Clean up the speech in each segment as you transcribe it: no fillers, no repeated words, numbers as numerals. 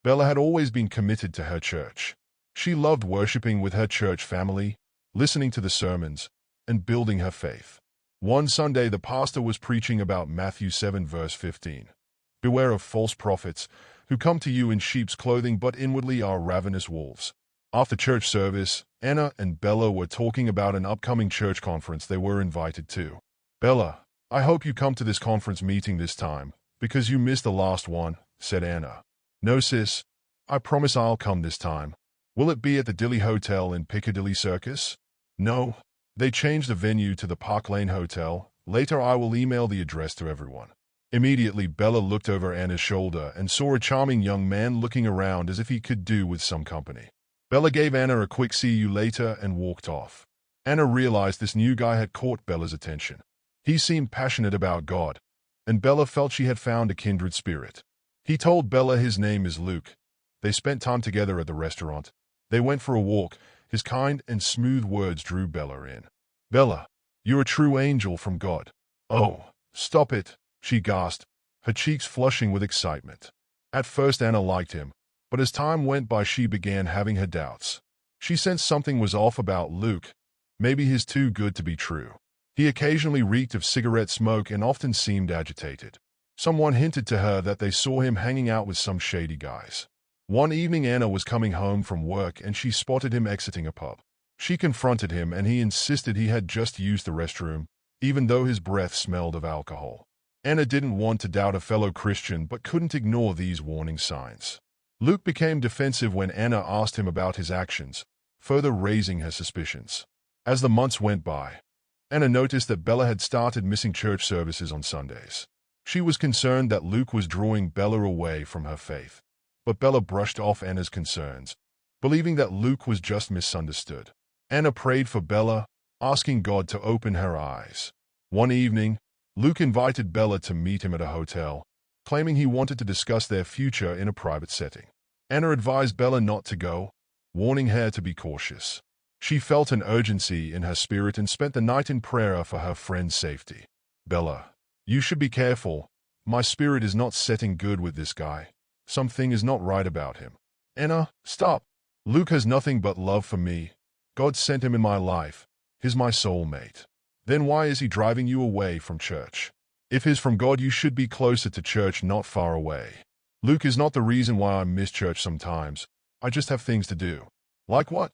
Bella had always been committed to her church. She loved worshiping with her church family, listening to the sermons, and building her faith. One Sunday, the pastor was preaching about Matthew 7 verse 15. Beware of false prophets, who come to you in sheep's clothing but inwardly are ravenous wolves. After church service, Anna and Bella were talking about an upcoming church conference they were invited to. "Bella, I hope you come to this conference meeting this time, because you missed the last one," said Anna. "No, sis. I promise I'll come this time." "Will it be at the Dilly Hotel in Piccadilly Circus?" "No. They changed the venue to the Park Lane Hotel. Later I will email the address to everyone." Immediately, Bella looked over Anna's shoulder and saw a charming young man looking around as if he could do with some company. Bella gave Anna a quick "see you later" and walked off. Anna realized this new guy had caught Bella's attention. He seemed passionate about God, and Bella felt she had found a kindred spirit. He told Bella his name is Luke. They spent time together at the restaurant. They went for a walk. His kind and smooth words drew Bella in. "Bella, you're a true angel from God." "Oh, stop it," she gasped, her cheeks flushing with excitement. At first Anna liked him, but as time went by she began having her doubts. She sensed something was off about Luke. Maybe he's too good to be true. He occasionally reeked of cigarette smoke and often seemed agitated. Someone hinted to her that they saw him hanging out with some shady guys. One evening Anna was coming home from work and she spotted him exiting a pub. She confronted him and he insisted he had just used the restroom, even though his breath smelled of alcohol. Anna didn't want to doubt a fellow Christian but couldn't ignore these warning signs. Luke became defensive when Anna asked him about his actions, further raising her suspicions. As the months went by, Anna noticed that Bella had started missing church services on Sundays. She was concerned that Luke was drawing Bella away from her faith, but Bella brushed off Anna's concerns, believing that Luke was just misunderstood. Anna prayed for Bella, asking God to open her eyes. One evening, Luke invited Bella to meet him at a hotel, claiming he wanted to discuss their future in a private setting. Anna advised Bella not to go, warning her to be cautious. She felt an urgency in her spirit and spent the night in prayer for her friend's safety. "Bella, you should be careful. My spirit is not setting good with this guy. Something is not right about him." "Anna, stop. Luke has nothing but love for me. God sent him in my life. He's my soulmate." "Then why is he driving you away from church? If he's from God, you should be closer to church, not far away." "Luke is not the reason why I miss church sometimes. I just have things to do." "Like what?"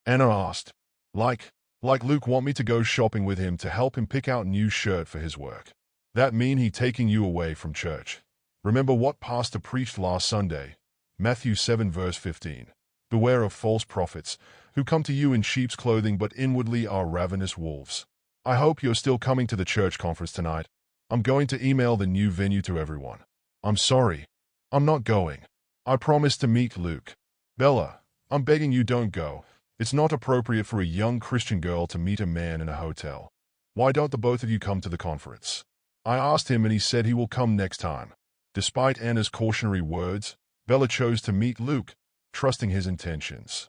Anna asked. Like Luke want me to go shopping with him to help him pick out new shirt for his work." "That mean he taking you away from church? Remember what pastor preached last Sunday, Matthew 7 verse 15. Beware of false prophets, who come to you in sheep's clothing but inwardly are ravenous wolves." "I hope you're still coming to the church conference tonight. I'm going to email the new venue to everyone." "I'm sorry. I'm not going. I promised to meet Luke." "Bella, I'm begging you, don't go. It's not appropriate for a young Christian girl to meet a man in a hotel. Why don't the both of you come to the conference?" "I asked him and he said he will come next time." Despite Anna's cautionary words, Bella chose to meet Luke, trusting his intentions.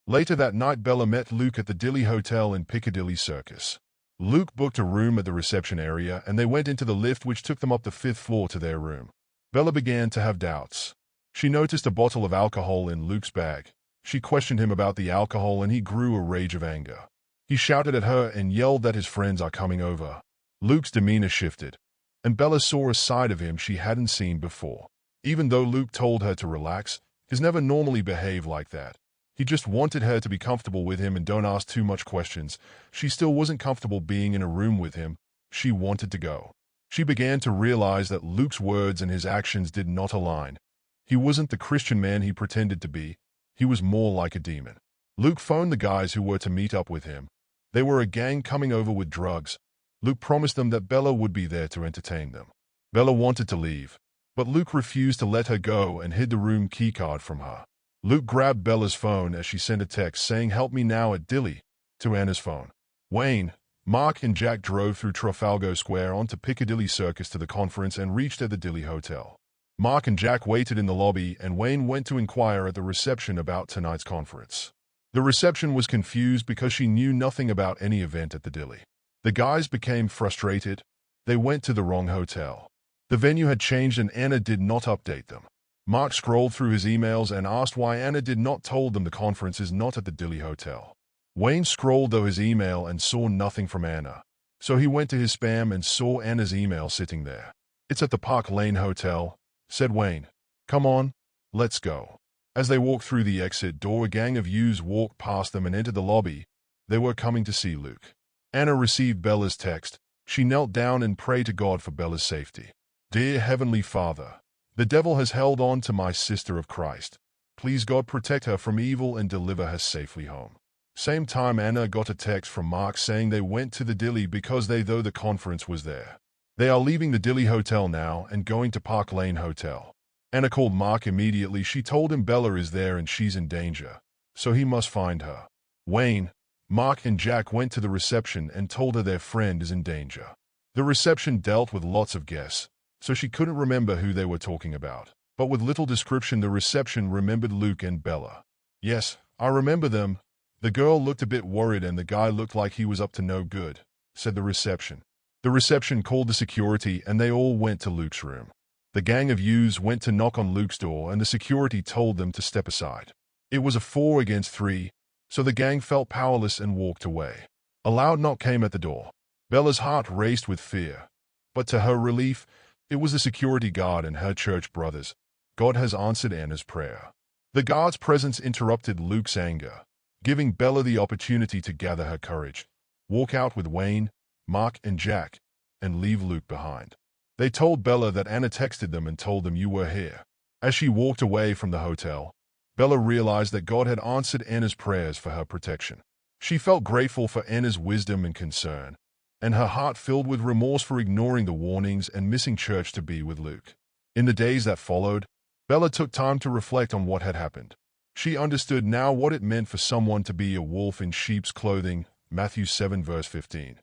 Later that night, Bella met Luke at the Dilly Hotel in Piccadilly Circus. Luke booked a room at the reception area and they went into the lift which took them up the 5th floor to their room. Bella began to have doubts. She noticed a bottle of alcohol in Luke's bag. She questioned him about the alcohol and he grew a rage of anger. He shouted at her and yelled that his friends are coming over. Luke's demeanor shifted, and Bella saw a side of him she hadn't seen before. Even though Luke told her to relax, he's never normally behaved like that. He just wanted her to be comfortable with him and don't ask too much questions. She still wasn't comfortable being in a room with him. She wanted to go. She began to realize that Luke's words and his actions did not align. He wasn't the Christian man he pretended to be. He was more like a demon. Luke phoned the guys who were to meet up with him. They were a gang coming over with drugs. Luke promised them that Bella would be there to entertain them. Bella wanted to leave, but Luke refused to let her go and hid the room keycard from her. Luke grabbed Bella's phone as she sent a text saying, "Help me now at Dilly," to Anna's phone. Wayne, Mark and Jack drove through Trafalgar Square onto Piccadilly Circus to the conference and reached at the Dilly Hotel. Mark and Jack waited in the lobby and Wayne went to inquire at the reception about tonight's conference. The reception was confused because she knew nothing about any event at the Dilly. The guys became frustrated. They went to the wrong hotel. The venue had changed and Anna did not update them. Mark scrolled through his emails and asked why Anna did not told them the conference is not at the Dilly Hotel. Wayne scrolled through his email and saw nothing from Anna. So he went to his spam and saw Anna's email sitting there. "It's at the Park Lane Hotel," said Wayne. "Come on, let's go." As they walked through the exit door, a gang of youths walked past them and entered the lobby. They were coming to see Luke. Anna received Bella's text. She knelt down and prayed to God for Bella's safety. "Dear Heavenly Father, the devil has held on to my sister of Christ. Please God protect her from evil and deliver her safely home." Same time, Anna got a text from Mark saying they went to the Dilly because though the conference was there. They are leaving the Dilly Hotel now and going to Park Lane Hotel. Anna called Mark immediately. She told him Bella is there and she's in danger, so he must find her. Wayne, Mark and Jack went to the reception and told her their friend is in danger. The reception dealt with lots of guests, so she couldn't remember who they were talking about. But with little description, the reception remembered Luke and Bella. "Yes, I remember them. The girl looked a bit worried and the guy looked like he was up to no good," said the reception. The reception called the security and they all went to Luke's room. The gang of youths went to knock on Luke's door and the security told them to step aside. It was a 4 against 3, so the gang felt powerless and walked away. A loud knock came at the door. Bella's heart raced with fear, but to her relief, it was the security guard and her church brothers. God has answered Anna's prayer. The guard's presence interrupted Luke's anger, giving Bella the opportunity to gather her courage, walk out with Wayne, Mark and Jack, and leave Luke behind. They told Bella that Anna texted them and told them you were here. As she walked away from the hotel, Bella realized that God had answered Anna's prayers for her protection. She felt grateful for Anna's wisdom and concern, and her heart filled with remorse for ignoring the warnings and missing church to be with Luke. In the days that followed, Bella took time to reflect on what had happened. She understood now what it meant for someone to be a wolf in sheep's clothing, Matthew 7 verse 15.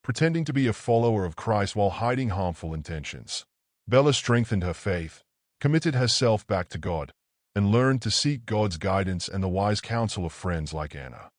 Pretending to be a follower of Christ while hiding harmful intentions. Bella strengthened her faith, committed herself back to God, and learned to seek God's guidance and the wise counsel of friends like Anna.